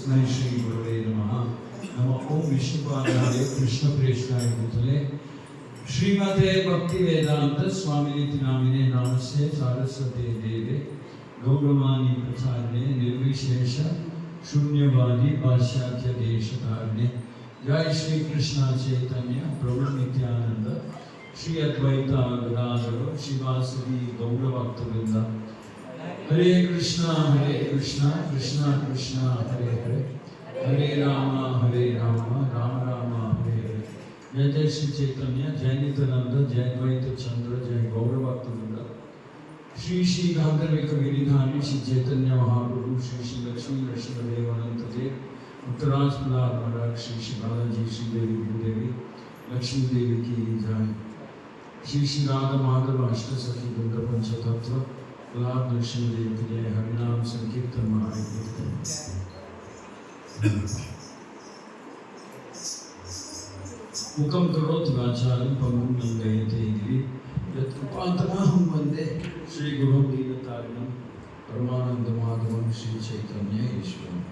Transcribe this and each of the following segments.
तस्मै श्री गुरवे नमः। नमः ओम विष्णुपादाय कृष्ण प्रेष्ठाय भूतले श्रीमते भक्ति वेदांत स्वामिनिति नामिने नमस्ते सारस्वते देवे गौरवाणी प्रचारणे निर्विशेष शून्यवादी पाश्चात्य देशकारणे। जय श्री कृष्ण चैतन्य प्रभु नित्यानंद श्री अद्वैता गदाधर शिवासुदी गौरभक्तवृंद। हरे कृष्णा कृष्णा कृष्णा हरे हरे, हरे राम राम राम हरे हरे। जय जय श्री चैतन्य, जय नित्यानंद, जय द्वैत चंद्र, जय गौरभक्तवृंद। श्री श्री गांधर्विक गिरिधारी श्री चैतन्य महाप्रभु, श्री श्री लक्ष्मी नरसिंहदेव अनंत देव, उत्तराज प्रहलाद महाराज, श्री श्री बालाजी, श्री देवी भूदेवी, लक्ष्मी देवी की जय। श्री श्री राधा माधव अष्ट सखी वृंद पंचतत्व, प्रहलाद नरसिंहदेव की जय। हरिनाम संकीर्तन महाकीर्तन। मुखम करोति वाचालं पंगुं लंघयते गिरिं यत्कृपातमहं वन्दे श्री गुरुं दीनतारिणं परमानन्दमाधवं श्री चैतन्य ईश्वरम्।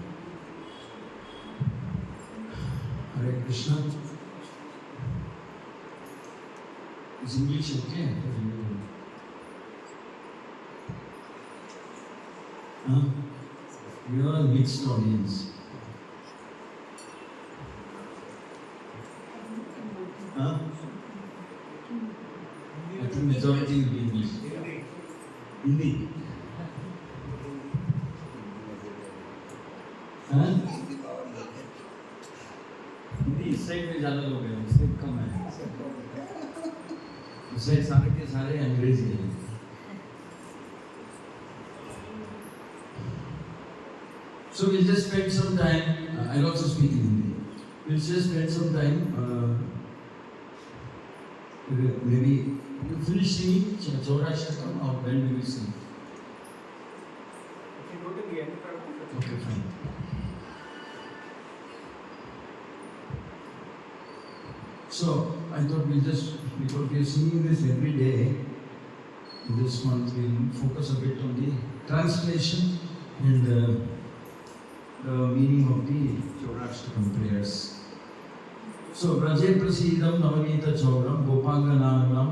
हरे Krishna. Is English okay? We are a mixed audience. I think majority will be English. Hindi. Hindi इस साइड में ज़्यादा लोग हैं, इस साइड कम है। उस साइड सारे के सारे अंग्रेजी हैं। So we'll just spend some time. I'll also speak in Hindi. We'll just spend some time. Maybe you finish singing Chaurashtakam, or when do we sing? If you go to the end, okay, fine. So I thought because we are singing this every day, this month we'll focus a bit on the translation and the meaning of the Chaurashtakam prayers. So Braje Prasidam Navanita Chauram Gopangananam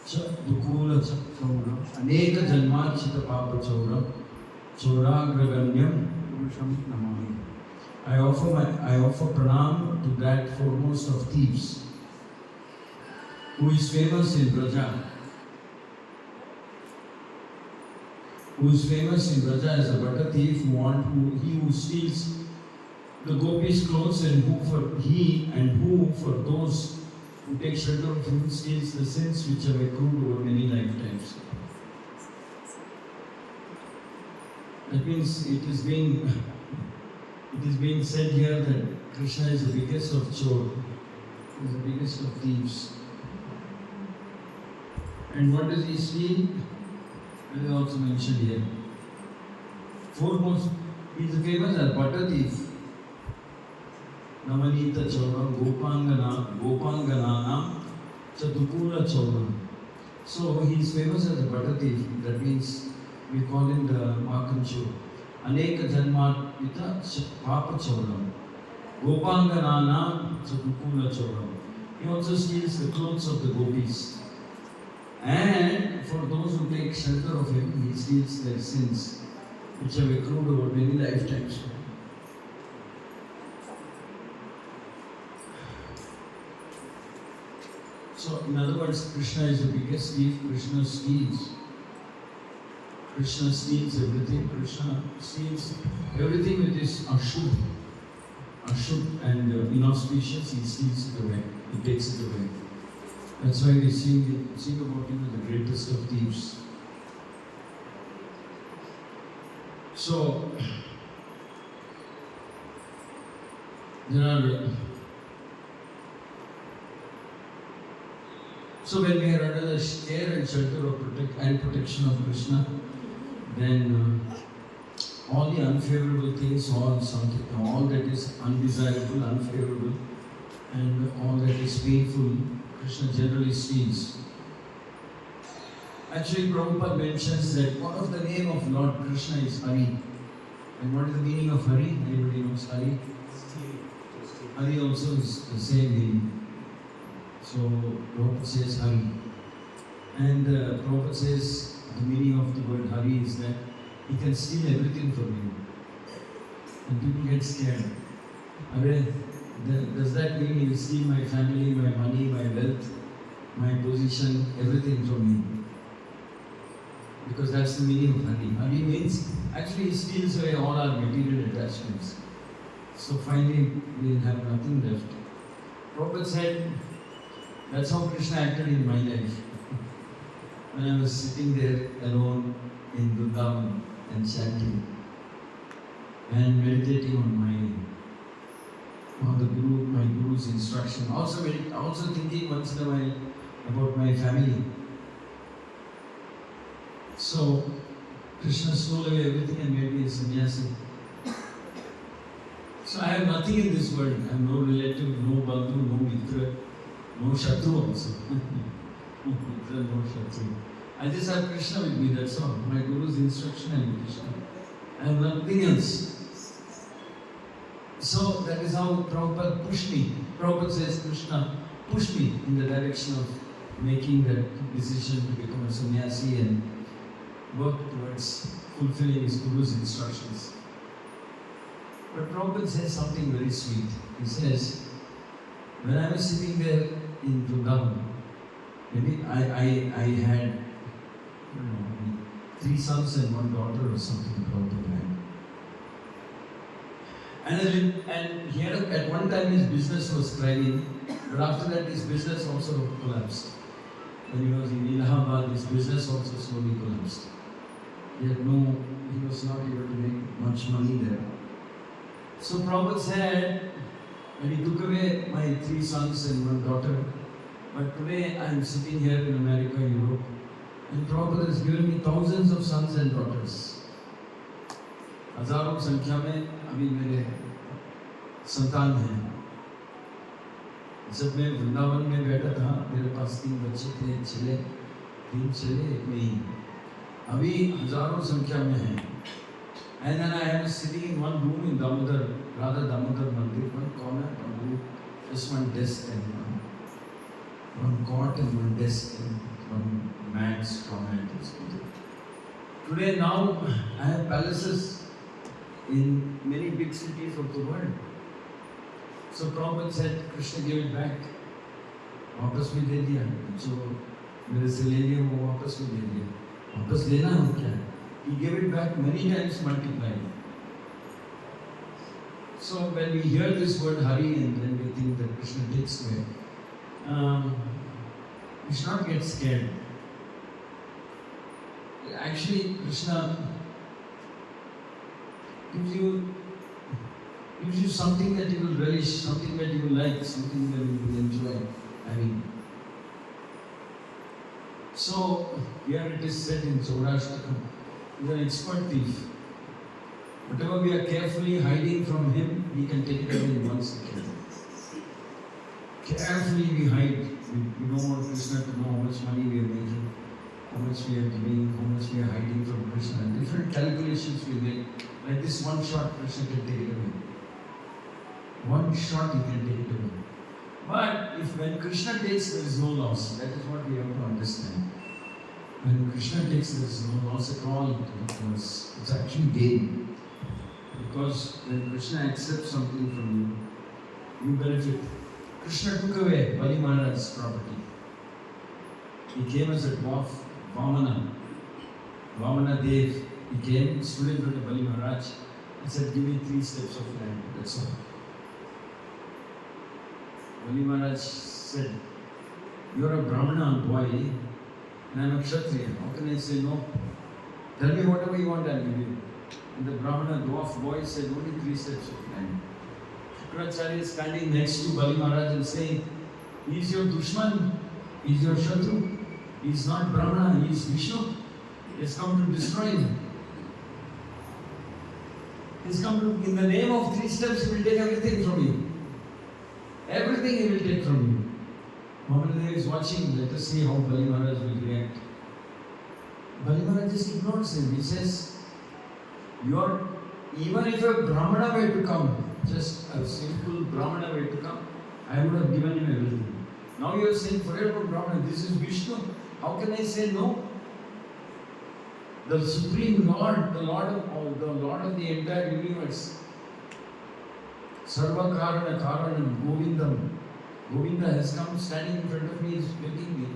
Cha Dukula Chauram Aneka Janmachita Papa Chauram Chauragraganyam Purusham Namami. I offer pranam to that foremost of thieves, who is famous in Braja. Who is famous in Braja as a butter thief, who steals the gopis' clothes, and who for those who take shelter of him steals the sins which have accrued over many lifetimes. That means it is being said here that Krishna is the biggest of chor, is the biggest of thieves. And what does he steal? It is also mentioned here. Foremost, he is famous as butter thief. Namanita Chauram Gopangananam Chatukula Chauram. So he is famous as a butter thief. That means we call him the Makanchur. Aneka Janmachita Papa Chauram Gopangananam Chatukula Chauram. He also steals the clothes of the gopis. And for those who take shelter of him, he steals their sins which have accrued over many lifetimes. So, in other words, Krishna is the biggest thief. Krishna steals everything. Krishna steals everything which is ashud and inauspicious. He steals it away. He takes it away. That's why we sing about him as the greatest of thieves. So, So when we are under the care and shelter of protection of Krishna, then all the unfavorable things, all that is undesirable, unfavorable, and all that is painful, Krishna generally steals. Actually, Prabhupada mentions that one of the name of Lord Krishna is Hari. And what is the meaning of Hari? Anybody knows Hari? Hari also is the same meaning. So Prabhupada says Hari. And Prabhupada says the meaning of the word Hari is that he can steal everything from you. And people get scared. Does that mean he will steal my family, my money, my wealth, my position, everything from me? Because that's the meaning of Hari. Hari means actually he steals away all our material attachments. So finally we'll have nothing left. Prabhupada said, that's how Krishna acted in my life. When I was sitting there alone in Vrindavan and chanting and meditating on my Guru's instruction. Also thinking once in a while about my family. So Krishna stole away everything and made me a sannyasi. So I have nothing in this world. I have no relative, no bandhu, no mitra, no shatru also. No shatru. I just have Krishna with me, that's all. My Guru's instruction and Krishna. I have nothing else. So that is how Prabhupada pushed me. Prabhupada says, Krishna pushed me in the direction of making that decision to become a sannyasi and work towards fulfilling his Guru's instructions. But Prabhupada says something very sweet. He says, when I was sitting there in Vrindavan, maybe I had, 3 sons and 1 daughter or something Prabhupada had. And he had at one time his business was thriving, but after that his business also collapsed. When he was in Allahabad, his business also slowly collapsed. He was not able to make much money there. So Prabhupada said, when he took away my 3 sons and 1 daughter, but today I am sitting here in America, Europe, and Prabhupada has given me thousands of sons and daughters. हजारों संख्या में अभी मेरे संतान हैं. जब मैं वृंदावन में बैठा था, मेरे पास 3 बच्चे थे, 3 चले, 1 नहीं. अभी हजारों संख्या में हैं. And then I am sitting in one room in Radha Damodar Mandir, one corner, one room, just one desk and one cot and one desk and one mat, straw mat and something. Today now I have palaces in many big cities of the world. So Prabhupada said, Krishna gave it back. वापस भी दे दिया. जो मेरे से ले लिया वो वापस भी दे दिया. वापस लेना हो क्या? He gave it back many times multiplied. So when we hear this word Hari and then we think that Krishna takes away, we should not get scared. Actually, Krishna gives you something that you will relish, something that you will like, something that you will enjoy having. So here it is said in Saurashtra, he is an expert thief. Whatever we are carefully hiding from him, he can take it away in 1 second. Carefully we hide. We don't want Krishna to know how much money we are making, how much we are giving, how much we are hiding from Krishna. And different calculations we make. Like this one shot, Krishna can take it away. One shot, he can take it away. But when Krishna takes, there is no loss. That is what we have to understand. When Krishna takes, there is no loss at all, because it's actually gain. Because when Krishna accepts something from you, you benefit. Krishna took away Bali Maharaj's property. He came as a dwarf, Vamana Dev. He came, stood in front of Bali Maharaj, and said, give me 3 steps of land, that's all. Bali Maharaj said, you are a Brahmana boy, and I am a Kshatriya. How can I say no? Tell me whatever you want, I will give you. And the Brahmana dwarf boy said, only 3 steps of land. Shukracharya is standing next to Bali Maharaj and saying, he is your Dushman, he is your Shatru, he is not Brahmana, he is Vishnu. He has come to destroy him. He has come to, in the name of 3 steps, he will take everything from you. Everything he will take from you. Vamana is watching, let us see how Bali Maharaj will react. Bali Maharaj just ignores him. He says, your Even if a Brahmana were to come, just a simple Brahmana were to come, I would have given him everything. Now you are saying, forget about Brahmana, this is Vishnu. How can I say no? The Supreme Lord, the Lord of the entire universe. Sarva Karana Karanam Govindam. Govinda has come standing in front of me, is begging me.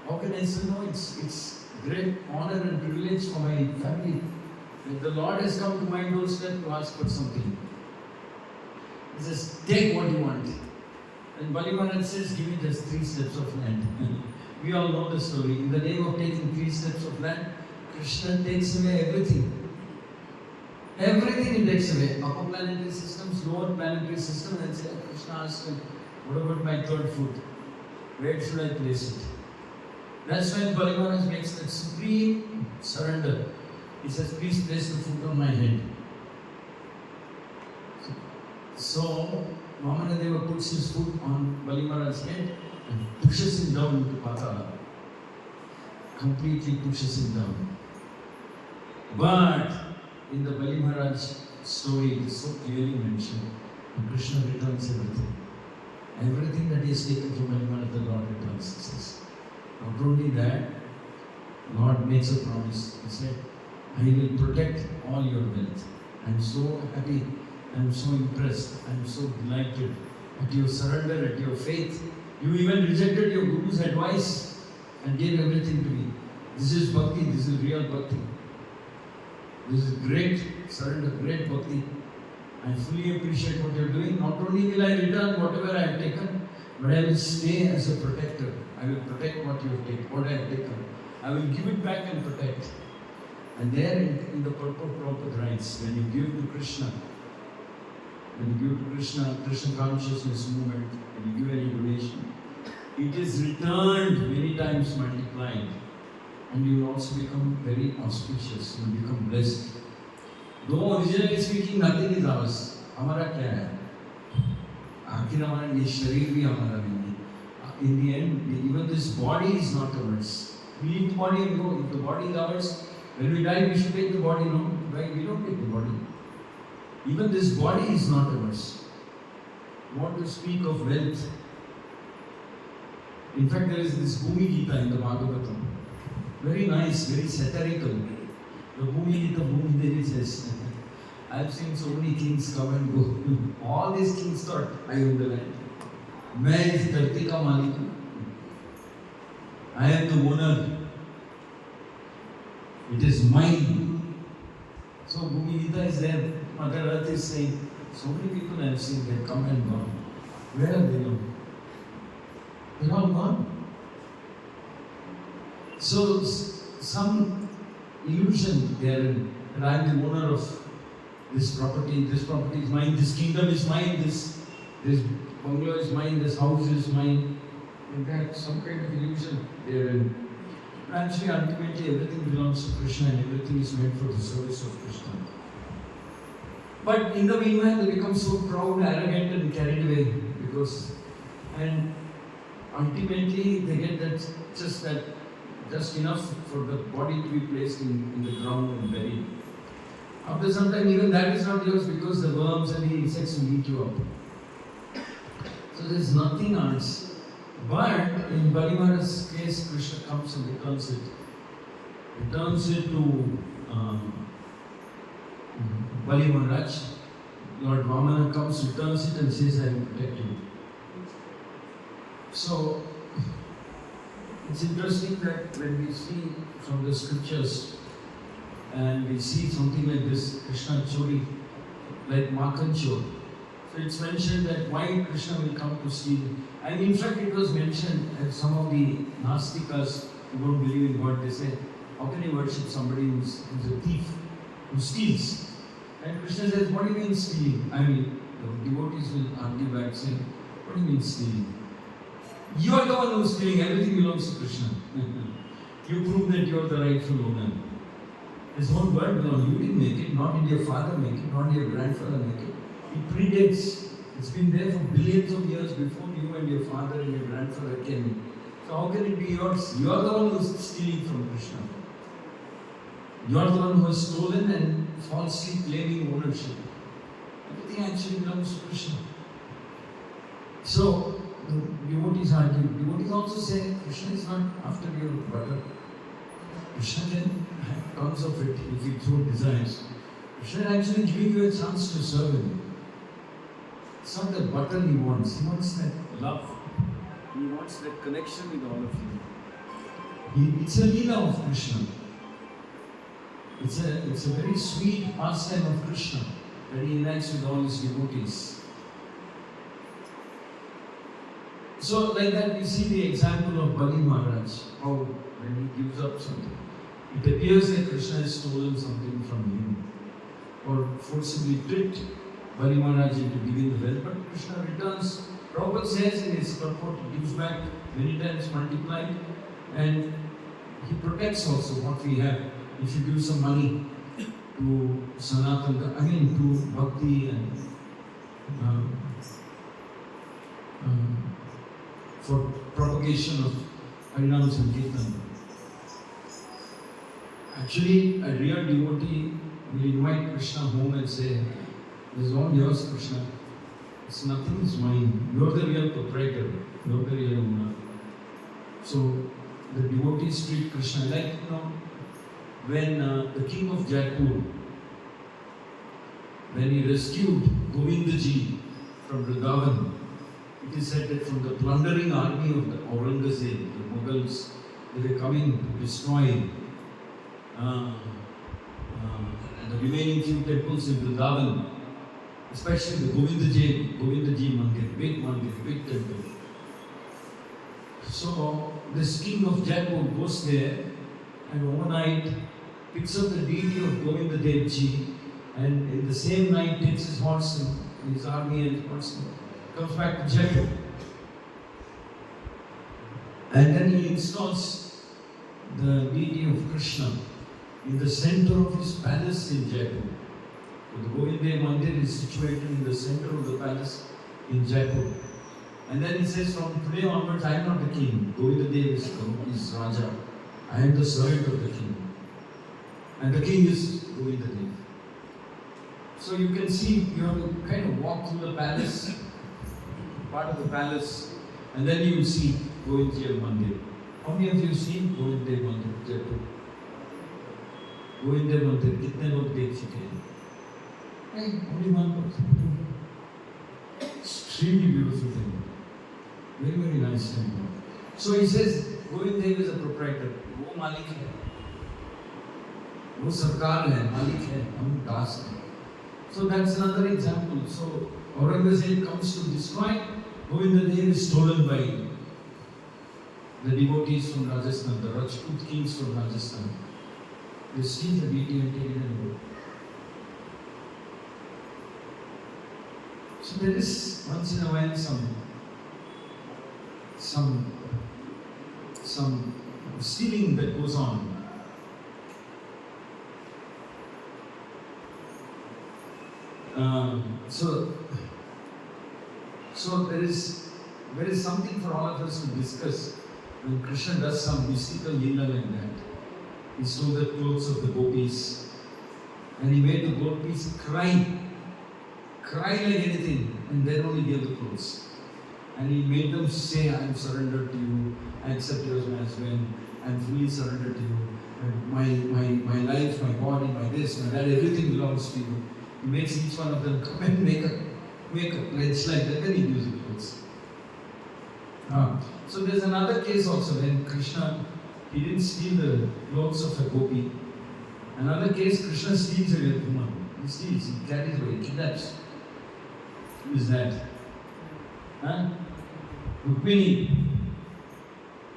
How can I say no? It's great honor and privilege for my family. If the Lord has come to my doorstep to ask for something, he says, take what you want. And Bali Maharaj says, give me just 3 steps of land. We all know the story. In the name of taking 3 steps of land, Krishna takes away everything. Everything he takes away. Upper planetary systems, lower planetary system, and say, Krishna asked him, what about my 3rd foot? Where should I place it? That's when Bali Maharaj makes that supreme surrender. He says, please place the foot on my head. So, Vamanadeva puts his foot on Bali Maharaj's head and pushes him down into Patala. Completely pushes him down. But in the Bali Maharaj story, it is so clearly mentioned, and Krishna returns everything. Everything that is taken from Bali Maharaj, the Lord returns. He says. Not only that, Lord makes a promise. He said, I will protect all your wealth. I am so happy, I am so impressed, I am so delighted at your surrender, at your faith. You even rejected your Guru's advice and gave everything to me. This is bhakti, this is real bhakti. This is great surrender, great bhakti. I fully appreciate what you are doing. Not only will I return whatever I have taken, but I will stay as a protector. I will protect what you have taken, what I have taken. I will give it back and protect. And there in the purport Prabhupada writes, when you give to Krishna, Krishna consciousness movement, when you give any donation, it is returned many times multiplied. And you will also become very auspicious, you will become blessed. Though originally speaking, nothing is ours. Hamara kya hai? Aakhir hamara ye sharir bhi hamara nahi hai. In the end, even this body is not ours. We leave the body and go. If the body is ours, when we die, we should take the body. No, right? We don't take the body. Even this body is not ours. What to speak of wealth? In fact, there is this Bhumi Gita in the Bhagavatam. Very nice, very satirical. The Bhumi Gita, Bhumi Devi says, I have seen so many kings come and go. All these kings thought, I own the land. मैं इस धरती का मालिक हूँ. I am the owner. It is mine. So Bhumi Gita is there. Mother Earth is saying, so many people I have seen, they come and gone. Where are they now? They are all gone. So some illusion there, and I am the owner of this property is mine, this kingdom is mine, this bungalow is mine, this house is mine. In fact, some kind of illusion there. Actually, ultimately, everything belongs to Krishna and everything is meant for the service of Krishna. But in the meanwhile, they become so proud, arrogant, and carried away and ultimately they get just enough for the body to be placed in the ground and buried. After some time, even that is not yours because the worms and the insects will eat you up. So there is nothing else. But in Bali Maharaj's case, Krishna comes and returns it. Returns it to Bali Maharaj. Lord Vamana comes, returns it and says, I will protect you. So, it's interesting that when we see from the scriptures and we see something like this, Krishna Chori, like Makhan Chor. So it's mentioned that why Krishna will come to steal. And in fact it was mentioned that some of the Nastikas who don't believe in God, they say, how can you worship somebody who's a thief, who steals? And Krishna says, what do you mean stealing? I mean, the devotees will argue back saying, what do you mean stealing? You are the one who is stealing, everything belongs to Krishna. You prove that you are the rightful owner. This whole world belongs, you didn't make it, nor did your father make it, nor did your grandfather make it. It predates. It's been there for billions of years before you and your father and your grandfather came. So how can it be yours? You are the one who is stealing from Krishna. You are the one who has stolen and falsely claiming ownership. Everything actually belongs to Krishna. So, the devotees argue. Devotees also say Krishna is not after your butter. Krishna can have tons of it if he so desires. Krishna is actually giving you a chance to serve him. It's not the butter he wants that love. He wants that connection with all of you. It's a leela of Krishna. It's a very sweet pastime of Krishna that he enacts with all his devotees. So like that we see the example of Bali Maharaj, how when he gives up something, it appears that Krishna has stolen something from him or forcibly tricked Bali Maharaj into giving the wealth, but Krishna returns. Prabhupada says in his purport, he gives back many times multiplied, and he protects also what we have. If you give some money to Sanatana, to Bhakti and for propagation of Harinam Sankirtan. Actually, a real devotee will invite Krishna home and say, "This is all yours, Krishna. It's nothing is mine. You're the real proprietor. You're the real owner." So the devotees treat Krishna like, when the king of Jaipur, when he rescued Govindaji from Vrindavan, it is said that from the plundering army of the Aurangzeb, the Mughals, they were coming to destroy the remaining few temples in Vrindavan, especially the Govindaji Mandir, big temple. So this king of Jaipur goes there and overnight picks up the deity of Govindadevji, and in the same night takes his horse and his army and horse and comes back to Jaipur. And then he installs the deity of Krishna in the center of his palace in Jaipur. So the Govinda Mandir is situated in the center of the palace in Jaipur. And then he says, from today onwards, I am not the king. Govindadev is Raja. I am the servant of the king. And the king is Govindadev. So you can see, you have to kind of walk through the palace, part of the palace, and then you will see Govindadev Mandir. How many of you seen Govindadev Mandir, Jaipur? Govindadev Mandir, kitne log dekh chuke hain? Hey, only one person. Extremely beautiful thing. Very, very nice temple. So he says, Govindadev is a proprietor. वो मालिक है, वो सरकार है, मालिक है, हम दास हैं. So that's another example. So Aurangzeb comes to destroy. Govindadev is stolen by the devotees from Rajasthan, the Rajput kings from Rajasthan. They steal the deity and take it and go. So there is once in a while some stealing that goes on. So there is something for all of us to discuss when Krishna does some mystical leela like that. He stole the clothes of the gopis and he made the gopis cry like anything, and then only gave the clothes. And he made them say, I am surrendered to you, I accept you as my husband, I am fully surrendered to you, and my life, my body, my this, my that, everything belongs to you. He makes each one of them come and make a pledge like that, then he gives the clothes. So there's another case also when Krishna, he didn't steal the clothes of a gopi. Another case, Krishna steals a woman. He steals, he carries away, he kidnaps. Who is that? Rukmini.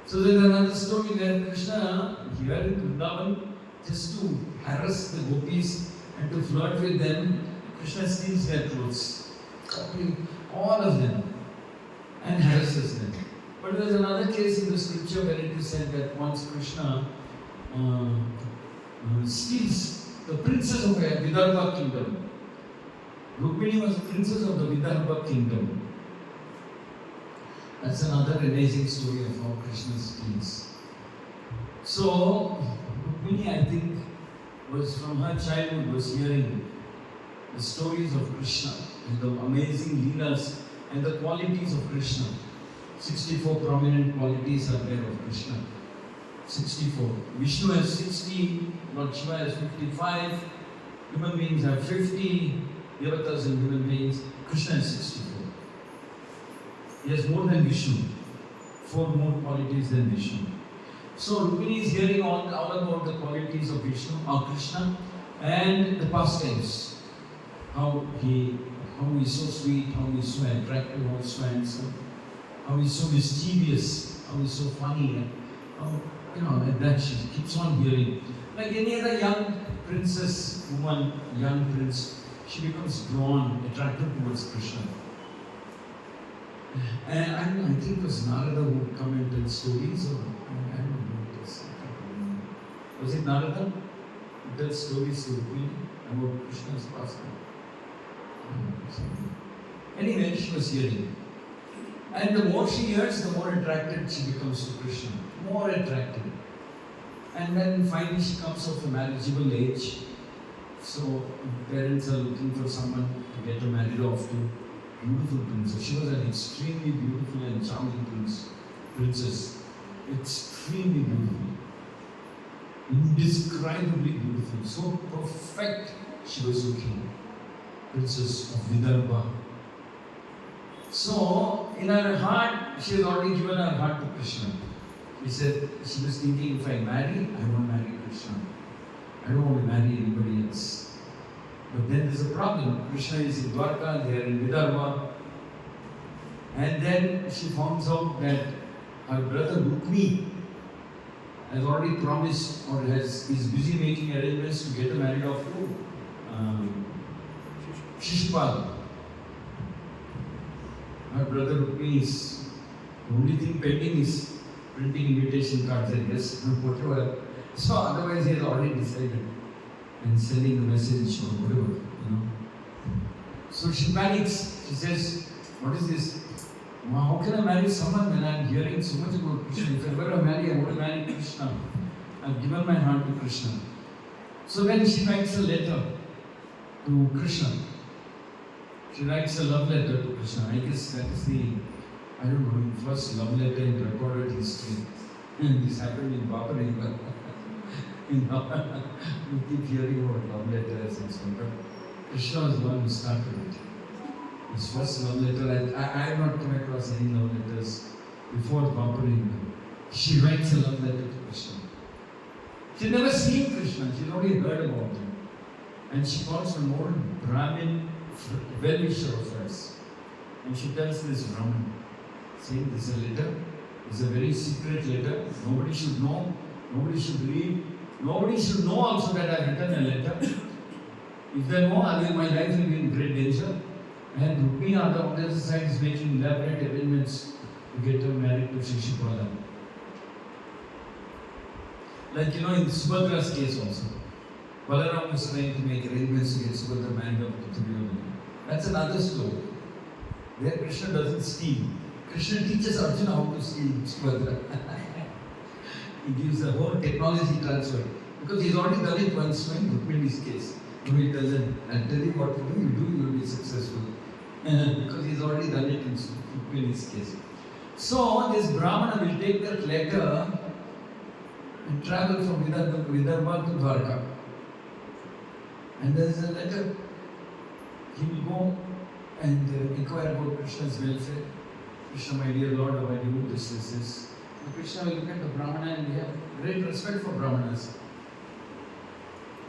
So there's another story where Krishna, here in Vrindavan, just to harass the gopis and to flirt with them, Krishna steals their clothes, copying all of them, and harasses them. But there's another case in the scripture where it is said that once Krishna steals the princess of a Vidarbha kingdom. Rukmini was the princess of the Vidarbha kingdom. That's another amazing story of how Krishna steals. So, Rukmini, I think, was from her childhood was hearing the stories of Krishna and the amazing leelas and the qualities of Krishna. 64 prominent qualities are there of Krishna. 64. Vishnu has 60, Lord Shiva has 55, human beings have 50, devatas and human beings. Krishna has 64. He has more than Vishnu. 4 more qualities than Vishnu. So Rukmini is hearing all about the qualities of Vishnu, of Krishna, and the pastimes. How he is so sweet, how he is so attractive, how he is so handsome, how he is so mischievous, how he is so funny, and how, and that she keeps on hearing. Like any other young princess, woman, young prince, she becomes drawn, attracted towards Krishna. And I think it was Narada who would come and tell stories, or I don't know what it was. Was it Narada who tells stories to Rukmini about Krishna's pastime? Anyway, she was hearing. And the more she hears, the more attracted she becomes to Krishna. More attracted. And then finally she comes of a marriageable age. So parents are looking for someone to get her married off to. Beautiful princess. She was an extremely beautiful and charming princess. Extremely beautiful. Indescribably beautiful. So perfect she was looking. Princess of Vidarbha. So, in her heart, she had already given her heart to Krishna. She said, she was thinking, if I marry, I want to marry Krishna. I don't want to marry anybody else. But then there's a problem. Krishna is in Dwarka, they are in Vidarbha. And then she finds out that her brother Rukmini has already promised or is busy making arrangements to get her married off to Shishupal. Her brother Rukmini is, the only thing pending is printing invitation cards and yes, whatever. So otherwise he has already decided and sending the message or whatever, So she panics. She says, what is this? How can I marry someone when I am hearing so much about Krishna? If I were to marry, I want to marry Krishna. I have given my heart to Krishna. So then she writes a letter to Krishna. She writes a love letter to Krishna. I guess that is the first love letter in recorded history. And this happened in Ambarisha. We keep hearing about love letters and so on, but Krishna was the one who started it. His first love letter, I have not come across any love letters before Ambarisha. She writes a love letter to Krishna. She had never seen Krishna, she had only heard about him. And she calls an old Brahmin well-wisher of hers. And she tells this Brahmin, saying this is a letter, it's a very secret letter, nobody should know, nobody should read. Nobody should know also that I have written a letter. If they know, my life will be in great danger. And Rukmini on the other side is making elaborate arrangements to get her married to Shishupala. Like in Subhadra's case also. Balaram was trying to make arrangements to get Subhadra married off to Duryodhana. That's another story. There Krishna doesn't steal. Krishna teaches Arjuna how to steal Subhadra. He gives the whole technology transfer. Because he's already done it once in Rukmini's case. So he tells him, I'll tell you what to do, you will be successful. Because he's already done it in Rukmini's case. So this Brahmana will take that letter and travel from Vidarbha to Dwarka. And there is a letter. He will go and inquire about Krishna's welfare. Krishna, my dear Lord, how I do this. Krishna will look at the Brahmana and we have great respect for Brahmanas.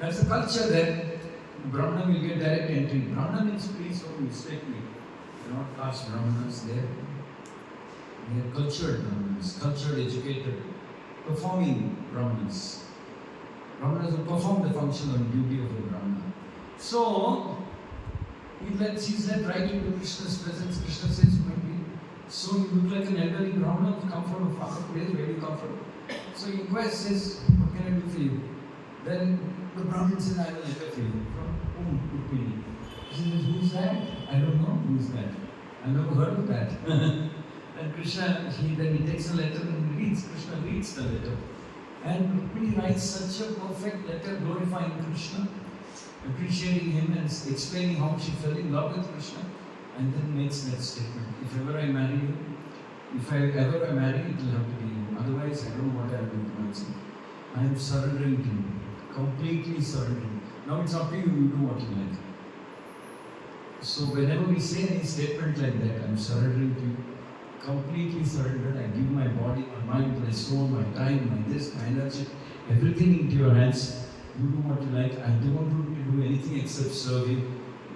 That's the culture there. Brahmana will get direct entry. Brahmana means please don't mistake me. They are not caste Brahmanas, they are cultured Brahmanas, cultured, educated, performing Brahmanas. Brahmanas will perform the function and duty of a Brahmana. So, he's led right into Krishna's presence. Krishna says, so you look like an elderly Brahmana who come from a far place. Where do you come from? So he inquires, says, what can I do for you? Then the Brahmin says, I have a letter for you. From whom? Rukmini. He says, who's that? I don't know who's that. I've never heard of that. And Krishna, he takes the letter and reads. Krishna reads the letter. And Rukmini writes such a perfect letter glorifying Krishna, appreciating him and explaining how she fell in love with Krishna, and then makes that statement. If ever I marry you, if I ever marry, it will have to be you. Otherwise, I don't know what I will do to myself. I am surrendering to you. Completely surrendering. Now it's up to you, you do what you like. So whenever we say any statement like that, I'm surrendering to you. Completely surrendered. I give my body, my mind, my soul, my time, my this, my energy, everything into your hands. You do what you like. I don't want to do anything except serve you.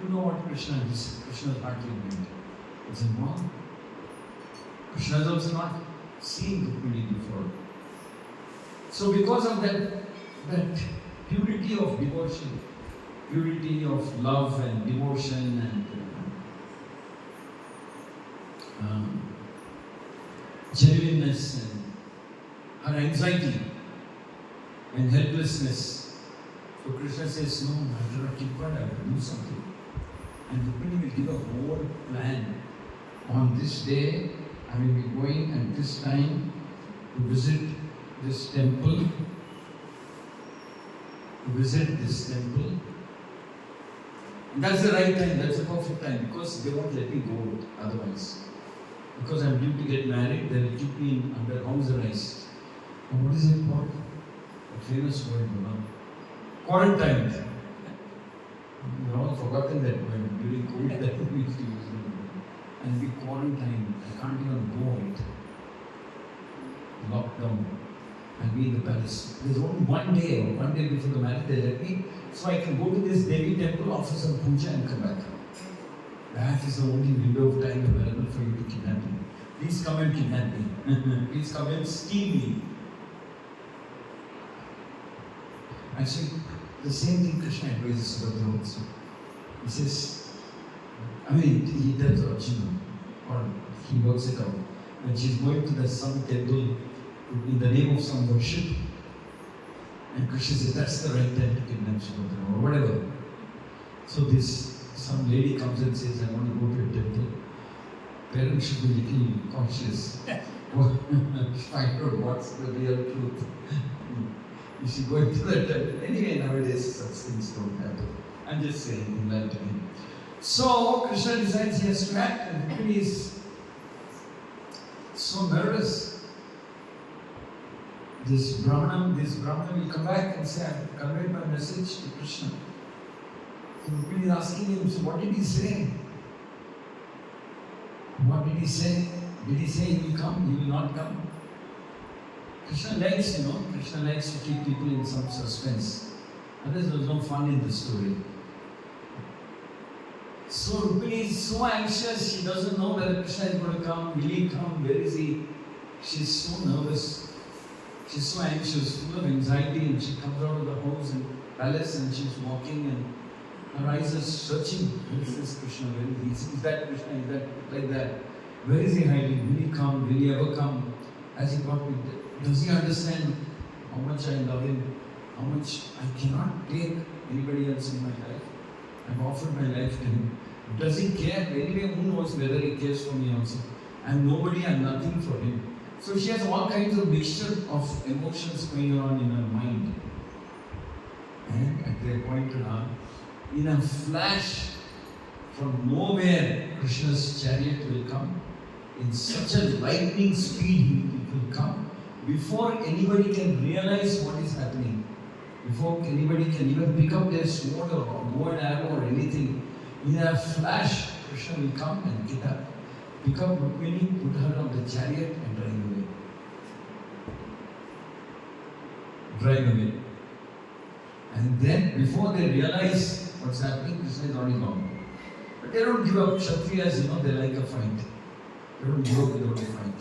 You know what Krishna is. Krishna is hardly meant. It's a wow. Krishna is also not seen Rukmini before. So because of that purity of devotion, purity of love and devotion and genuineness and her anxiety and helplessness. So Krishna says, no, I have to keep quiet, I have to do something. And Rukmini will give a whole plan. On this day, I will be going at this time to visit this temple. And that's the right time, that's the perfect time, because they won't let me go otherwise. Because I'm due to get married, they will keep me under house arrest. And what is it called? A famous word, you know. Quarantine. You've all forgotten that word. During COVID, that we used to use it. And be quarantined. I can't even go out. Lockdown. I'll be in the palace. There's only one day before the marriage, they let me, so I can go to this Devi temple, offer some puja and come back. That is the only window of time available for you to kidnap me. Please come and kidnap me. Please come and steal me. Actually, the same thing Krishna advises Bhadra also. He says, he tells Arjuna, or he works it out, when she's going to some temple in the name of some worship, and Krishna says, that's the right time to kidnap Subhadra, or whatever. So some lady comes and says, I want to go to a temple. Parents should be little cautious. Find out what's the real truth. You should go into the temple. Anyway, nowadays such things don't happen. I'm just saying, enlighten him. So Krishna decides he has to act, and Rukmini is so nervous. This Brahmana will come back and say, I've conveyed my message to Krishna. So Rukmini is asking him, so what did he say? What did he say? Did he say he will come, he will not come? Krishna likes, Krishna likes to keep people in some suspense. Otherwise there was no fun in the story. So Rukmini is so anxious, she doesn't know whether Krishna is going to come, will he come, where is he? She's so nervous. She's so anxious, full of anxiety, and she comes out of the house and palace and she's walking and her eyes are searching. Where is this Krishna? Where is he? Is that Krishna? Is that like that? Where is he hiding? Will he come? Will he ever come? Has he got me? Does he understand how much I love him? How much I cannot take anybody else in my life? I've offered my life to him. Does he care? Anyway, who knows whether he cares for me also? I'm nobody, I'm nothing for him. So she has all kinds of mixture of emotions going on in her mind. And at the appointed hour, in a flash, from nowhere, Krishna's chariot will come. In such a lightning speed, it will come. Before anybody can realize what is happening, before anybody can even pick up their sword or bow and arrow or anything, in a flash, Krishna will come and pick up Rukmini, put her on the chariot and drive away. And then, before they realize what's happening, Krishna is already gone. But they don't give up. Kshatriyas, they like a fight. They don't give up without a fight.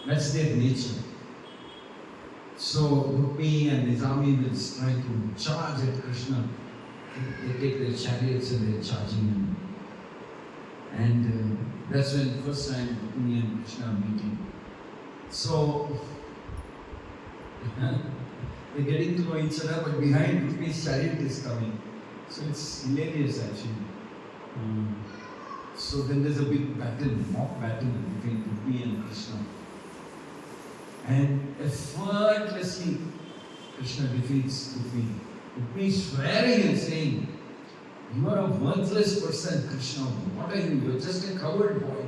That's their nature. So Rukmini and his army will try to charge at Krishna. They take their chariots and they're charging him. And that's when the first time Rukmini and Krishna are meeting. So they're getting to know each other, but behind Rukmini's chariot is coming. So it's hilarious actually. So then there's a big battle, mock battle between Rukmini and Krishna. And effortlessly, Krishna defeats Rukmini. Rukmini swearing and saying, "You are a worthless person, Krishna. What are you? You're just a coward boy.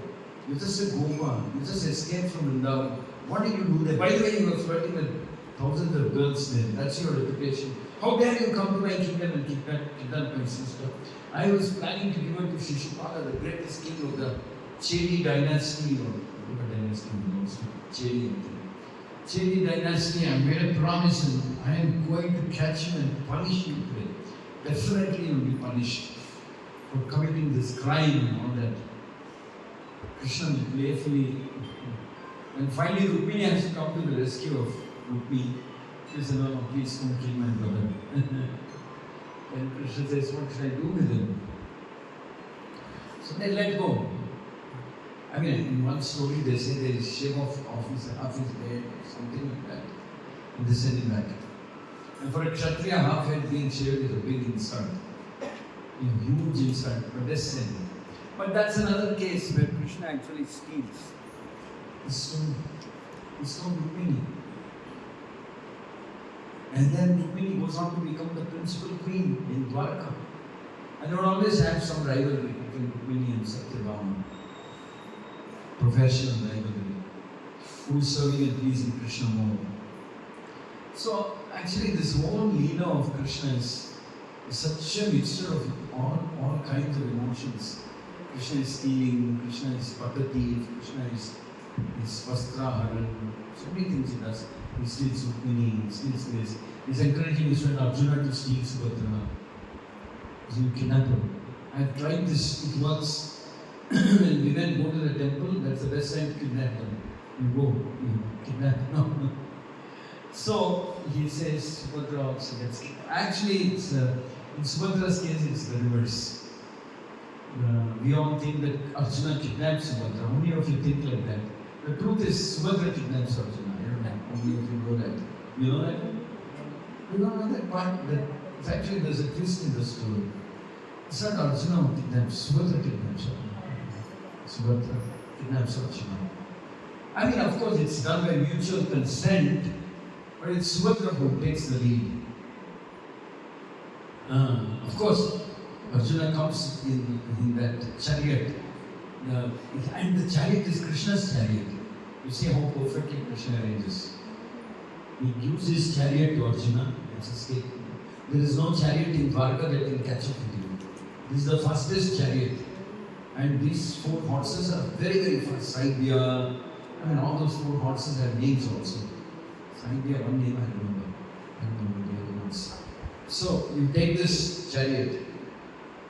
You're just a Gopa. You just escaped from Vrindavan. What did you do there? By the way, you were flirting with thousands of girls there. That's your reputation. How dare you come to my kingdom and kidnap my sister? I was planning to give her to Shishupala, the greatest king of the Chedi dynasty, or what dynasty belongs to? Chedi dynasty. I made a promise and I am going to catch you and punish you today. Definitely you will be punished for committing this crime and all that." Krishna playfully, and finally Rukmini has to come to the rescue of Rukmini. She says, "No, please don't kill my brother." And Krishna says, "What should I do with him?" So they let go. I mean, in one story they say they shave off his half his head or something like that, and they send him back. And for a Kshatriya, half head being shaved is a big insult, a huge insult, but they send him. But that's another case where Krishna actually steals. He stole Rukmini. And then Rukmini goes on to become the principal queen in Dwarka. And they would always have some rivalry between Rukmini and Satyabhama. Professional rivalry. Who is serving and pleasing Krishna more. So actually this whole Leela of Krishna is such a mixture of all kinds of emotions. Krishna is stealing, Krishna is patatif, Krishna is vastraharan, so many things he does. He steals Rukmini, he steals this. He's encouraging his friend Arjuna to steal Subhadra. He's a kidnapper. I've tried this, it works. When women go to the temple, that's the best time to kidnap them. You go, you kidnap them. So he says Subhadra also gets kidnapped. Actually, it's, in Subhadra's case, it's the reverse. We all think that Arjuna kidnaps Subhadra. How many of you think like that? The truth is, Subhadra kidnaps Arjuna. I don't know. How many of you know that? You know that? You don't know that part? That it's actually, there's a twist in the story. It's not Arjuna who kidnaps, Subhadra kidnaps Arjuna. Subhadra kidnaps Arjuna. I mean, of course, it's done by mutual consent, but it's Subhadra who takes the lead. Of course, Arjuna comes in that chariot, and the chariot is Krishna's chariot. You see how perfectly Krishna arranges. He gives his chariot to Arjuna. It's a statement. There is no chariot in Dwarka that can catch up with you. This is the fastest chariot. And these 4 horses are very, very fast. Saibya, I mean, all those 4 horses have names also. Saibya, one name I remember. I don't know the other ones. So, you take this chariot,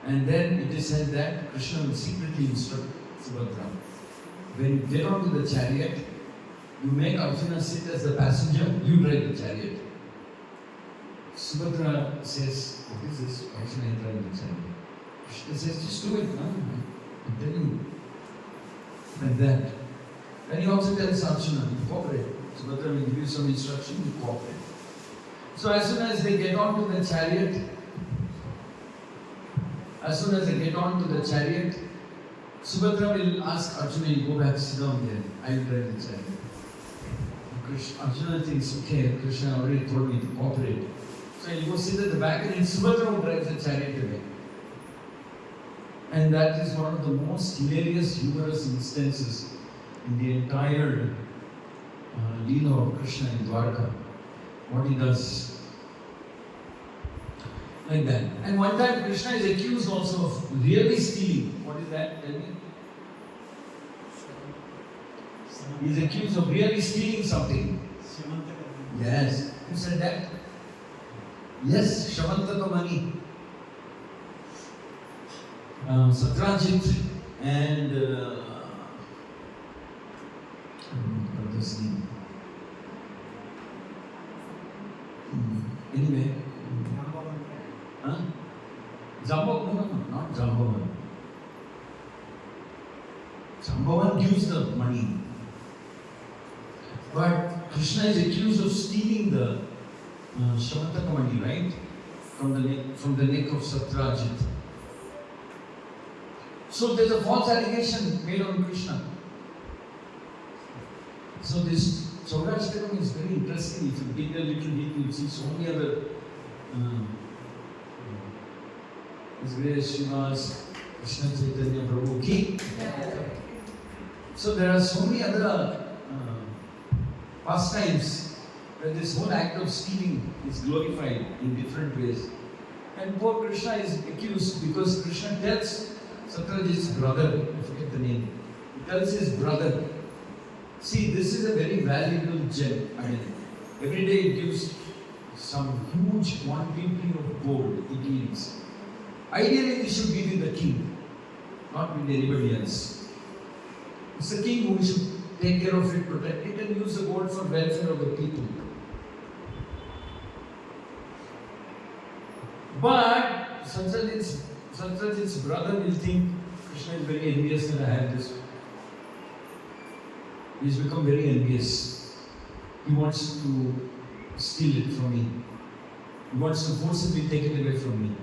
and then it is said that Krishna will secretly instruct Subhadra. When you get onto the chariot, you make Arjuna sit as the passenger, you drive the chariot. Subhadra says, "What is this? Why should I drive the chariot?" Krishna says, "Just do it, no? I'm telling you." Like that. And he also tells Arjuna, "You cooperate." Subhadra will give you some instruction, you cooperate. So as soon as they get onto the chariot, Subhadra will ask Arjuna, "You go back, sit down there. I will drive the chariot." Arjuna thinks, "Okay, Krishna already told me to cooperate." So he'll go sit at the back, and then Subhadra will drive the chariot away. And that is one of the most hilarious, humorous instances in the entire Leela of Krishna in Dwarka. What he does. Like that. And one time Krishna is accused also of really stealing. What is that? Tell me. He is accused of really stealing something. Yes. Who said that? Yes, Shamantaka money. Satrajit and what was his name? Anyway. Huh? Jambavan? No, not Jambavan. Jambavan gives the money. But Krishna is accused of stealing the Shamataka money, right? From the neck of Satrajit. So there's a false allegation made on Krishna. So this Chaurashtakam is very interesting. If you dig a little deep, you see so many other His Grace Srinivas, Krishna Chaitanya Prabhu ki. So there are so many other pastimes where this whole act of stealing is glorified in different ways. And poor Krishna is accused because Krishna tells Satyajit's brother, I forget the name, he tells his brother, see, this is a very valuable gem. I mean, every day it gives some huge quantity of gold, it yields. Ideally, this should be with the king, not with anybody else. It's the king who should take care of it, protect it, and use the gold for welfare of the people. But Satyajit's brother will think Krishna is very envious that I have this. He's become very envious. He wants to steal it from me. He wants to forcibly take it away from me.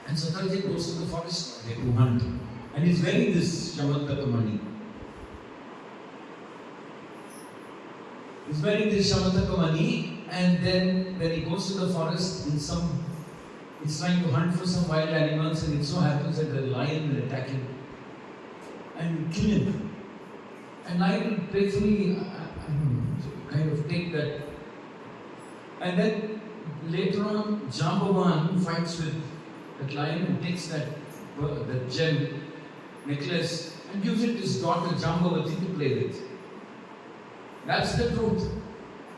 And Satyajit goes to the forest to hunt. And he's wearing this Shamataka money. He's wearing this Shamataka money, and then when he goes to the forest, he's trying to hunt for some wild animals, and it so happens that the lion will attack him and kill him. And lion will playfully kind of take that. And then later on, Jambavan fights with that lion and takes that gem necklace and gives it to his daughter Jambavati to play with. That's the truth.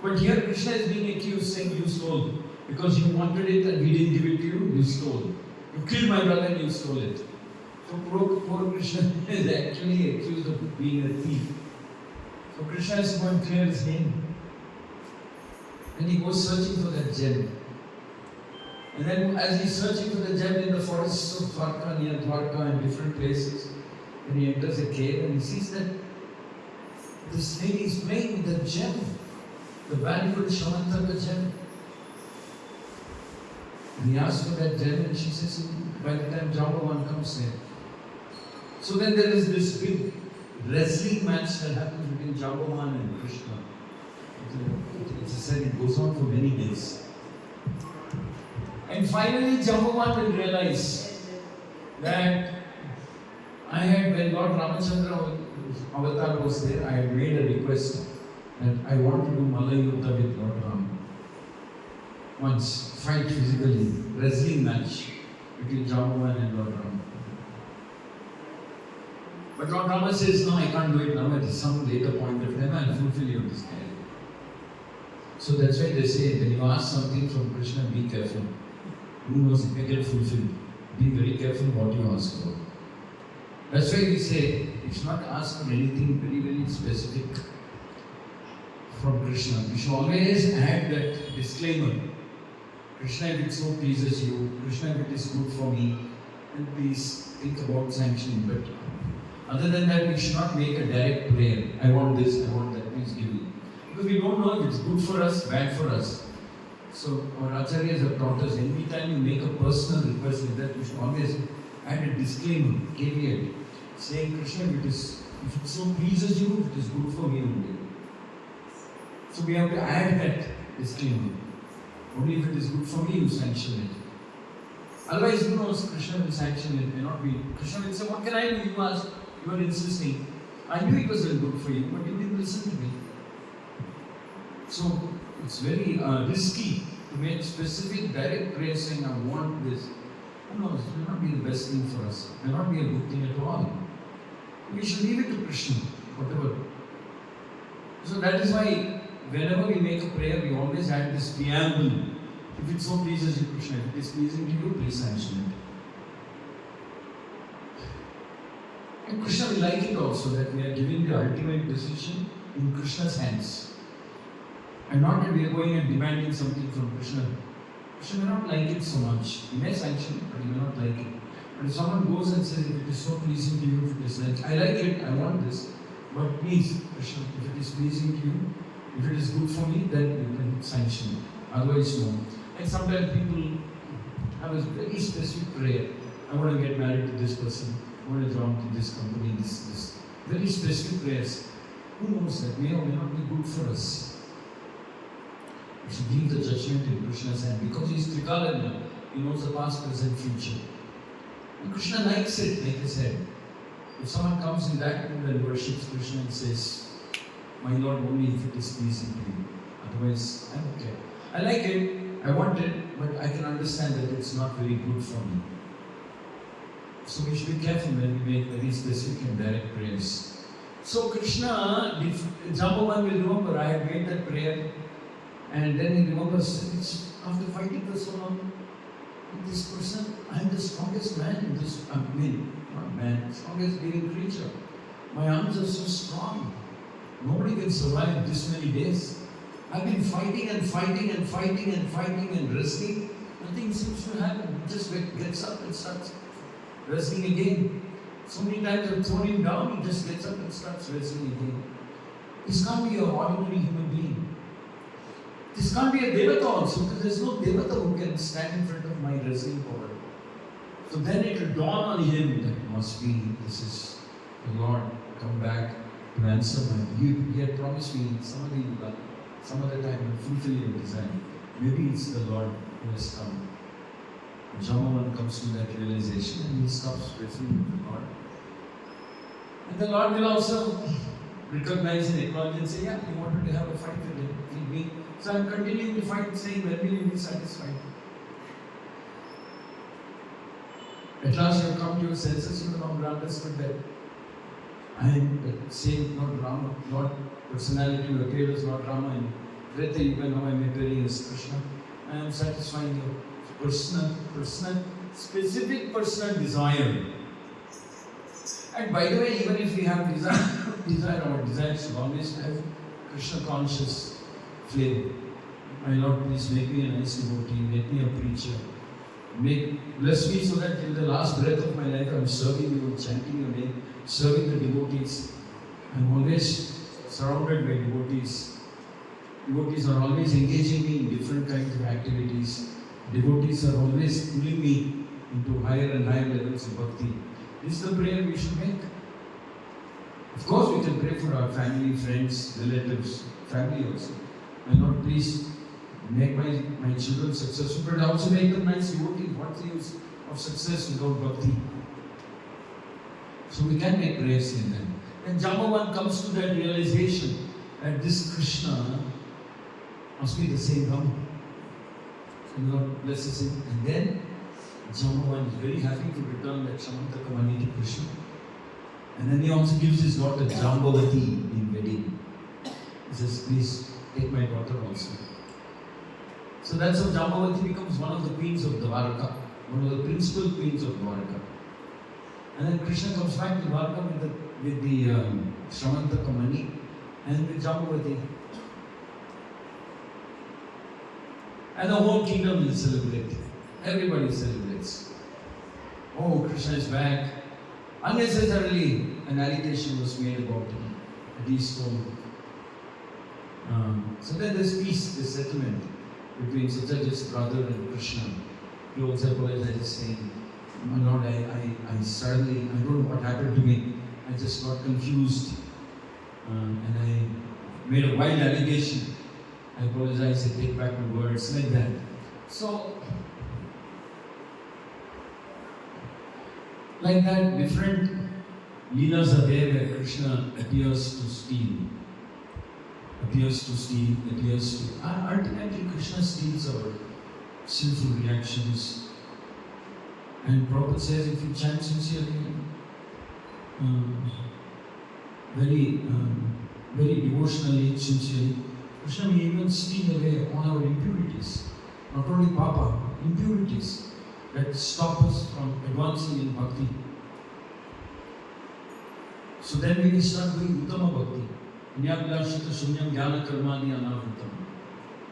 But here Krishna is being accused, saying you stole. Because you wanted it and we didn't give it to you, you stole. You killed my brother and you stole it. So poor Krishna is actually accused of being a thief. So Krishna has to go and clear his name. And he goes searching for that gem. And then as he's searching for the gem in the forests of Dwarka, near Dwarka and different places, then he enters a cave and he sees that this lady is playing with the gem, the valuable Shamataka gem. And he asks for that gem and she says, by the time Jambavan comes there. So then there is this big wrestling match that happens between Jambavan and Krishna. It's said it goes on for many days. And finally Jambavan will realize that when Lord Ramachandra Avatar was there, I had made a request that I want to do Malla Yuddha with Lord Ram. Once, fight physically, wrestling match between Jambavan and Lord Ram. But Lord Rama says, no, I can't do it now, at some later point of time, I'll fulfill your desire. So that's why they say, when you ask something from Krishna, be careful. Who knows if you get fulfilled? Be very careful what you ask for. That's why we say, you should not ask for anything very, very specific from Krishna. You should always add that disclaimer. Krishna, if it so pleases you, Krishna, if it is good for me, then please think about sanctioning. But other than that, we should not make a direct prayer. I want this, I want that, please give me. Because we don't know if it's good for us, bad for us. So our acharyas have taught us, every time you make a personal request like that, you should always add a disclaimer, caveat, saying, Krishna, if it so pleases you, it is good for me only. So we have to add that disclaimer. Only if it is good for me, you sanction it. Otherwise, who knows, Krishna will sanction it, may not be. Krishna will say, what can I do? You asked, you are insisting. I knew it was very good for you, but you didn't listen to me. So, it's very risky to make specific direct prayer saying, I want this. Who knows, it may not be the best thing for us. It may not be a good thing at all. We should leave it to Krishna, whatever. So that is why whenever we make a prayer, we always add this preamble. If it so pleases you, Krishna, if it is pleasing to you, please sanction it. And Krishna will like it also that we are giving the ultimate decision in Krishna's hands. And not that we are going and demanding something from Krishna. Krishna may not like it so much. He may sanction it, but he may not like it. But if someone goes and says, if it is so pleasing to you, if it is like, I like it, I want this, but please, Krishna, if it is pleasing to you, if it is good for me, then you can sanction it. Otherwise, no. And sometimes people have a very specific prayer. I want to get married to this person. I want to join to this company, this. very specific prayers. Who knows that may or may not be good for us. We should leave the judgment in Krishna's hand because he is Trikalanya. He knows the past, present, future. And Krishna likes it, like I said. If someone comes in that mood and worships Krishna and says, my Lord, only if it is pleasing to you. Otherwise, I'm okay. I like it, I want it, but I can understand that it's not very good for me. So we should be careful when we make very specific and direct prayers. So Krishna, Jambavan will remember, I had made that prayer, and then he remembers, it's after fighting for so long, this person, I am the strongest man in this, not man, strongest living creature. My arms are so strong. Nobody can survive this many days. I've been fighting and fighting and fighting and fighting and wrestling. Nothing seems to happen. He just gets up and starts wrestling again. So many times I've thrown him down, he just gets up and starts wrestling again. This can't be an ordinary human being. This can't be a Devata also, because there's no Devata who can stand in front of my wrestling power. So then it will dawn on him that must be, this is the Lord, come back to answer my, he had promised me some other time to fulfill your design. Maybe it's the Lord who has come. Jambavan comes to that realization and he stops wrestling with the Lord. And the Lord will also recognize and acknowledge and say, yeah, you wanted to have a fight with me. So I'm continuing to fight, saying, when will you be satisfied? At last you have come to your senses, you have now understood that I am the same Lord Rama, Lord personality who appeared as Lord Rama in Treta Yuga, now I am appearing as Krishna. I am satisfying your specific personal desire. And by the way, even if we have desire, our desire should always have Krishna conscious flavor. My Lord, please make me a nice devotee, make me a preacher. Bless me so that till the last breath of my life I am serving you, chanting your name, serving the devotees. I am always surrounded by devotees. Devotees are always engaging me in different kinds of activities. Devotees are always pulling me into higher and higher levels of bhakti. This is the prayer we should make. Of course, we can pray for our family, friends, relatives, family also. My Lord, please make my children successful, but also make them nice devotees. What's the use of success without bhakti? So we can make prayers in them. And Jambavan comes to that realization that this Krishna must be the same Rama. So Lord blesses him. And then Jambavan is very happy to return that Shamantaka money to Krishna. And then he also gives his daughter Jambavati in wedding. He says, please take my daughter also. So that's how Jambavati becomes one of the queens of Dwarka, one of the principal queens of Dwarka. And then Krishna comes back to Dwarka with the Shramantaka money and with Jambavati. And the whole kingdom will celebrate. Everybody celebrates. Oh, Krishna is back. Unnecessarily, an allegation was made about him. That he stole. So then there's peace, there's settlement between Satyaji's brother and Krishna. He also apologizes, saying, my Lord, I suddenly, I don't know what happened to me. I just got confused and I made a wild allegation. I apologize, I take back my words, like that. So, like that, different leelas are there where Krishna appears to steal. Ultimately, Krishna steals our sinful reactions. And Prabhupada says, if you chant sincerely, very devotionally, sincerely, Krishna may even steal away all our impurities. Not only papa, impurities that stop us from advancing in bhakti. So then we will start doing uttama bhakti. Nyabhlashita shunyam jnana karmani anavritam.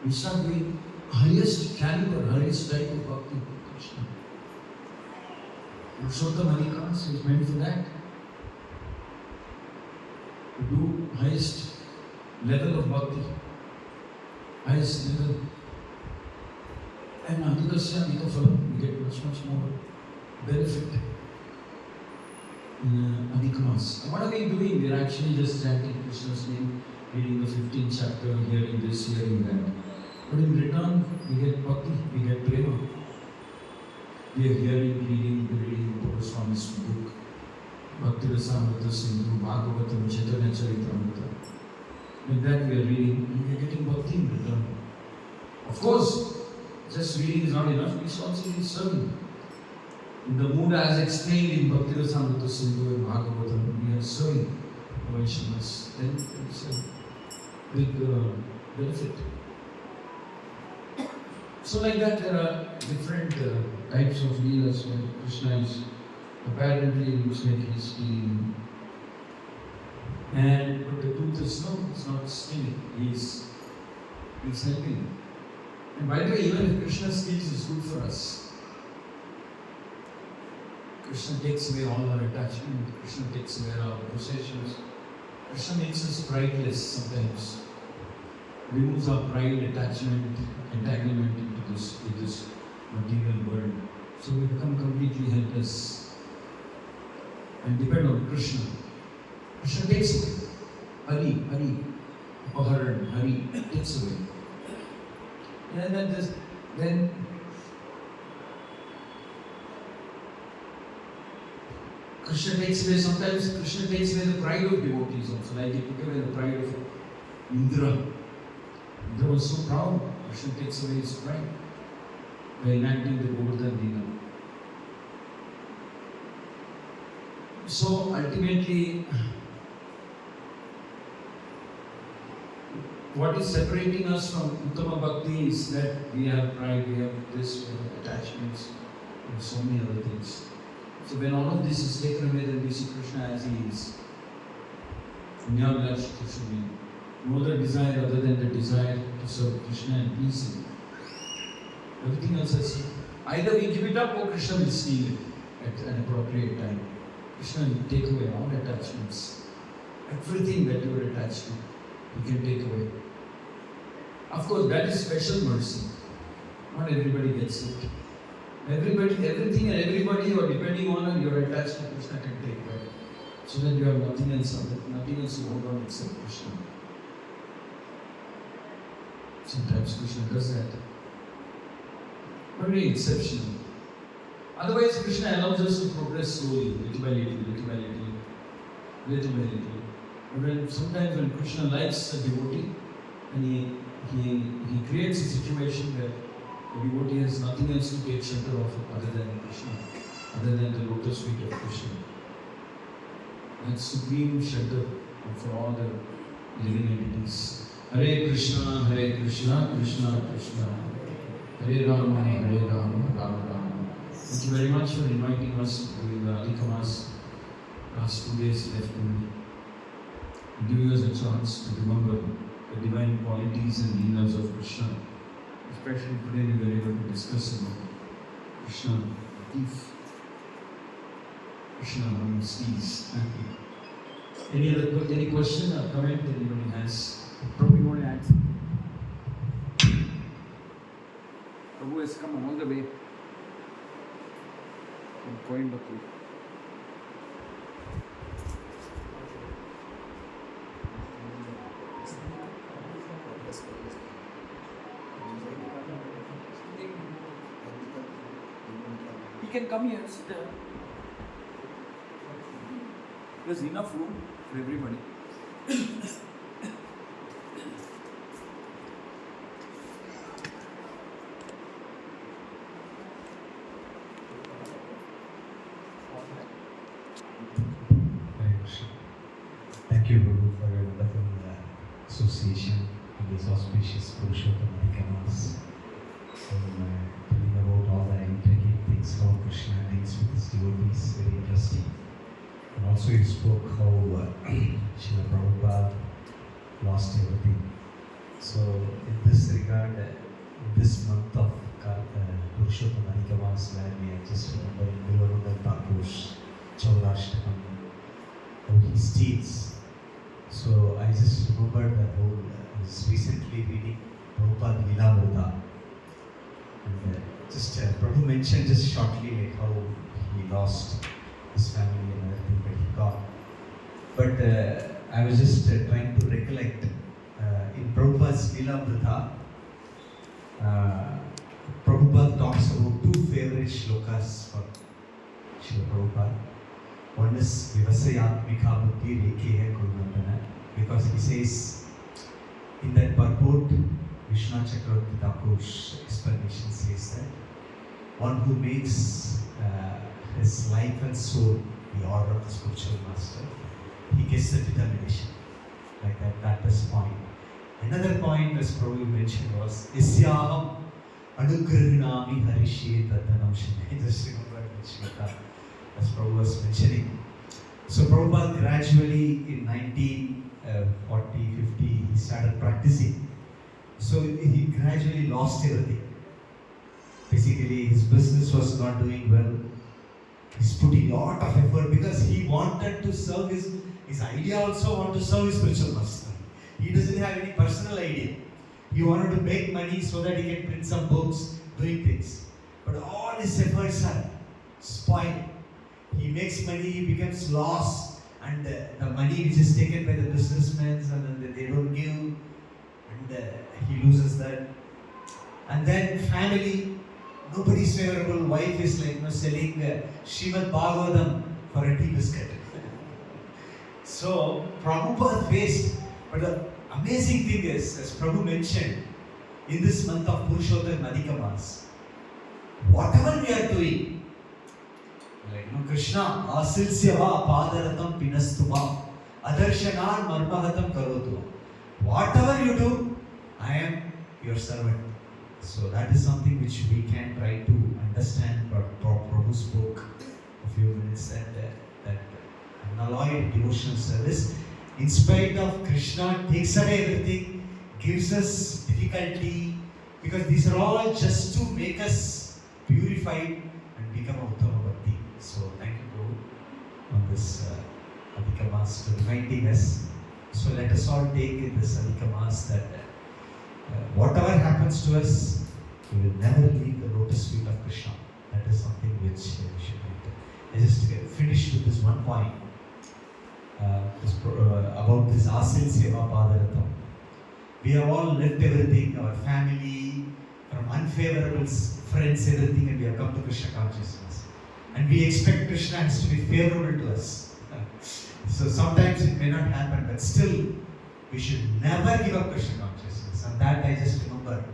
We start doing highest caliber, highest type of bhakti to Krishna. Purushottama Maas is meant for that. To do highest level of bhakti. Highest level. And Adhikasya Adhikaphalam, we get much more benefit in Adhik Maas. months. And what are we doing? We are actually just chanting Krishna's name, reading the 15th chapter, hearing this, hearing that. But in return, we get bhakti, we get prema. We are hearing, reading Purushottama's book, Bhakti-rasa-amrita Sindhu, Bhagavatam, Chaitanya Charitamrita. With that we are reading and we are getting bhakti in return. Of course, just reading is not enough, we should also be serving. In the mood as explained in Bhakti-rasa-amrita Sindhu and Bhagavatam, we are serving Vaishnavas. Then it's a big benefit. So like that, there are different types of leelas where Krishna is apparently looks like he's stealing. But the truth is no, it's not stealing. He's helping. And by the way, even if Krishna steals, it's good for us. Krishna takes away all our attachment. Krishna takes away our possessions. Krishna makes us prideless sometimes. Removes our pride, attachment, entanglement into this material world. So we become completely helpless and depend on Krishna. Krishna takes away. Hari, Paharan, Hari, takes away. And then Krishna takes away, sometimes Krishna takes away the pride of devotees also, like he took away the pride of Indra. Indra was so proud, Krishna takes away his pride by enacting the Govardhan Leela. So ultimately, what is separating us from Uttama Bhakti is that we have pride, we have this, we have attachments, and so many other things. So when all of this is taken away, then we see Krishna as he is. No other desire other than the desire to serve Krishna and please him. Everything else is either we give it up or Krishna will steal it at an appropriate time. Krishna will take away all attachments. Everything that you are attached to, he can take away. Of course, that is special mercy. Not everybody gets it. Everything and everybody you are depending on and you are attached to Krishna can take away. So that you have nothing else to hold on except Krishna. Sometimes Krishna does that. But very exceptional. Otherwise, Krishna allows us to progress slowly, little by little. But sometimes when Krishna likes a devotee, and he creates a situation where the devotee has nothing else to take shelter of other than Krishna, other than the lotus feet of Krishna. That's supreme shelter for all the living entities. Hare Krishna, Krishna Krishna, Hare Rama, Rama Rama. Thank you very much for inviting us during the Adhik Maas. Last 2 days left only. Giving us a chance to remember the divine qualities and leelas of Krishna. Especially today we were able to discuss about Krishna, thief. Krishna amongst thieves. Any question or comment anybody has? Prabhu, you want to add something? Prabhu has come all the way from Coimbatore. He can come here and sit there. There's enough room for everybody. Thank you, Guru, for your wonderful association in this auspicious Purushottama Maas. So, telling about all the intricate things how Krishna deals with his devotees, very interesting. And also, you spoke how Srila Prabhupada lost everything. So, in this regard, in this month of Purushottama Maas, where we are just remembering Durvasa Thakur's Chaurashtakam, how he steals. So I just remembered that whole, I was recently reading Prabhupada Leela. And Prabhu mentioned just shortly like how he lost his family and everything, but he got But I was just trying to recollect in Prabhupada's Leela Prabhupada talks about two favorite shlokas for Srila Prabhupada. One is Vivasayatmika Buddhi Rekhe Guruvandana, because he says in that purport, Vishnu Chakravarti Thakur's explanation says that one who makes his life and soul the order of the spiritual master, he gets the determination. Like that is point. Another point, as Prabhu mentioned, was Isyaham Anugrahinami Harishye Tadanam Shine. Just remember Shloka, as Prabhu was mentioning. So Prabhupada gradually in 1940, 50, he started practicing. So he gradually lost everything. Basically, his business was not doing well. He's putting a lot of effort because he wanted to serve his idea also wanted to serve his spiritual master. He doesn't have any personal idea. He wanted to make money so that he can print some books, doing things. But all his efforts are spoiled. He makes money, he becomes lost, and the money which is taken by the businessmen and they don't give, and he loses that. And then family, nobody is favorable. Wife is like selling Srimad-Bhagavatam for a tea biscuit. So Prabhupada faced, but the amazing thing is, as Prabhu mentioned, in this month of Purushottama Maas, whatever we are doing, like Krishna, Asilsyava Padaratam Pinastuma, Adarshanan Marmahatam Karotu. Whatever you do, I am your servant. So that is something which we can try to understand. Prabhu spoke a few minutes that unalloyed devotional service, in spite of Krishna, takes away everything, gives us difficulty, because these are all just to make us purified and become Uttama Bhakti. So thank you, Prabhu, on this Adhik Maas for reminding us. So let us all take in this Adhik Maas that whatever happens to us, we will never leave the lotus feet of Krishna. That is something which we should do. I just finish with this one point about this Asil Seva Padaratam. We have all left everything, our family, from unfavorable friends, everything, and we have come to Krishna consciousness. And we expect Krishna has to be favorable to us. So sometimes it may not happen, but still, we should never give up Krishna consciousness. And that I just remember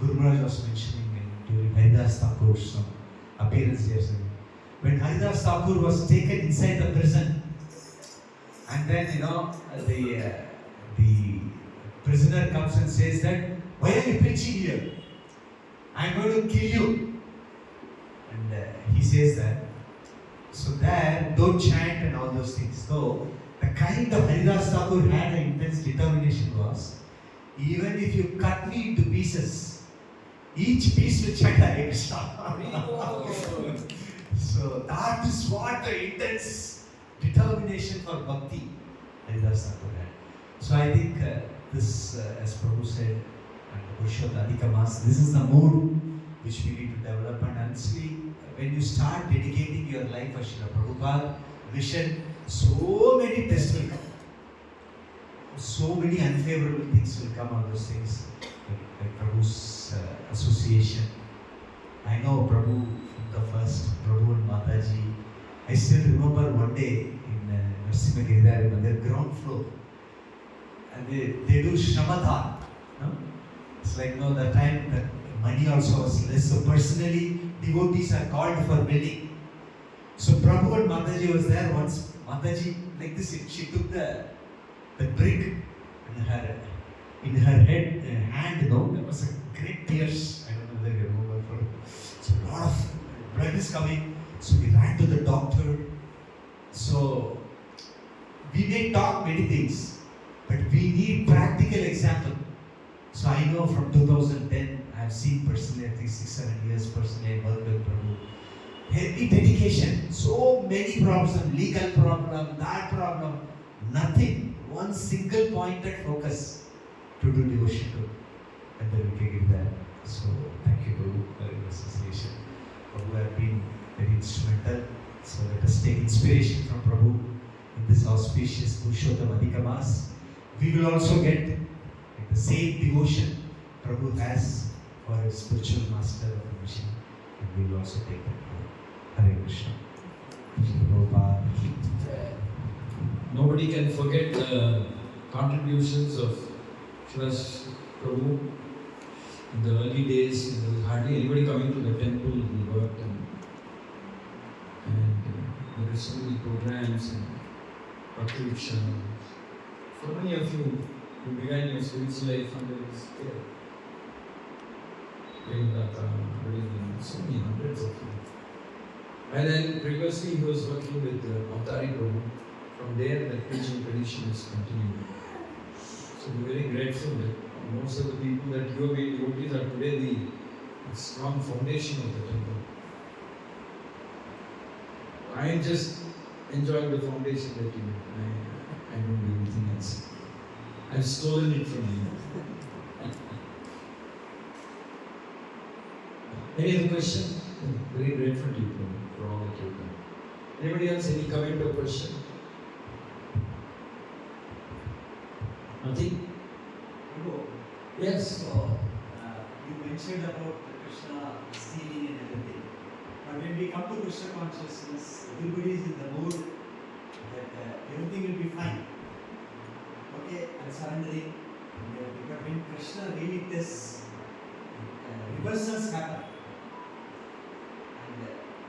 Guru Maharaj was mentioning during Haridas Thakur's appearance here. When Haridas Thakur was taken inside the prison, and then the prisoner comes and says that, why are you preaching here? I am going to kill you. And he says that. So there, don't chant and all those things. So the kind of Haridas Thakur had an intense determination was, even if you cut me into pieces, each piece will chant Hare Krishna. So that is what the intense determination for bhakti Haridas Thakur had. So I think this, as Prabhu said, and Purushottama Adhik Maas, this is the mood which we need to develop. And honestly, when you start dedicating your life for Srila Prabhupada vision, so many tests will come. So many unfavorable things will come on those things, like Prabhu's association. I know Prabhu from the first, Prabhu and Mataji. I still remember one day in Narsimha there, in their ground floor, and they do Shramadhan. No? It's like the time that money also was less. So personally, devotees are called for building. So Prabhu and Mataji was there once. Mataji, like this, she took the brick in her hand, there was a great tears. I don't know whether you remember. So a lot of blood is coming. So we ran to the doctor. So we may talk many things, but we need practical example. So I know from 2010, I have seen personally, I think 6-7 years personally, I worked with Prabhu. Heavy dedication, so many problems, legal problem, that problem, nothing. One single pointed focus to do devotion to. And then we can give that. So thank you, Guru, for your association. Prabhu have been very instrumental. So let us take inspiration from Prabhu. in this auspicious Purushottama Maas, we will also get the same devotion Prabhu has for his spiritual master of the mission, and we will also take that. Hare Krishna. Prabhupada. Nobody can forget the contributions of Srila Prabhu. In the early days, there was hardly anybody coming to the temple. He worked and there were so many programs and Bhakti Vikshan. For many of you who began your spiritual life under his care, so many hundreds of you. And then previously he was working with Avtari Prabhu. From there, the preaching tradition is continued. So we're very grateful that most of the people that you have made devotees are today the strong foundation of the temple. I am just enjoying the foundation that you made. I don't do anything else. I've stolen it from you. Any other question? I'm very grateful to you for all that you've done. Anybody else, any comment or question? Nothing? Yes. So, you mentioned about Krishna stealing and everything. But when we come to Krishna consciousness, everybody is in the mood that everything will be fine. Okay, and surrendering. Because when Krishna really tests, reversals happen.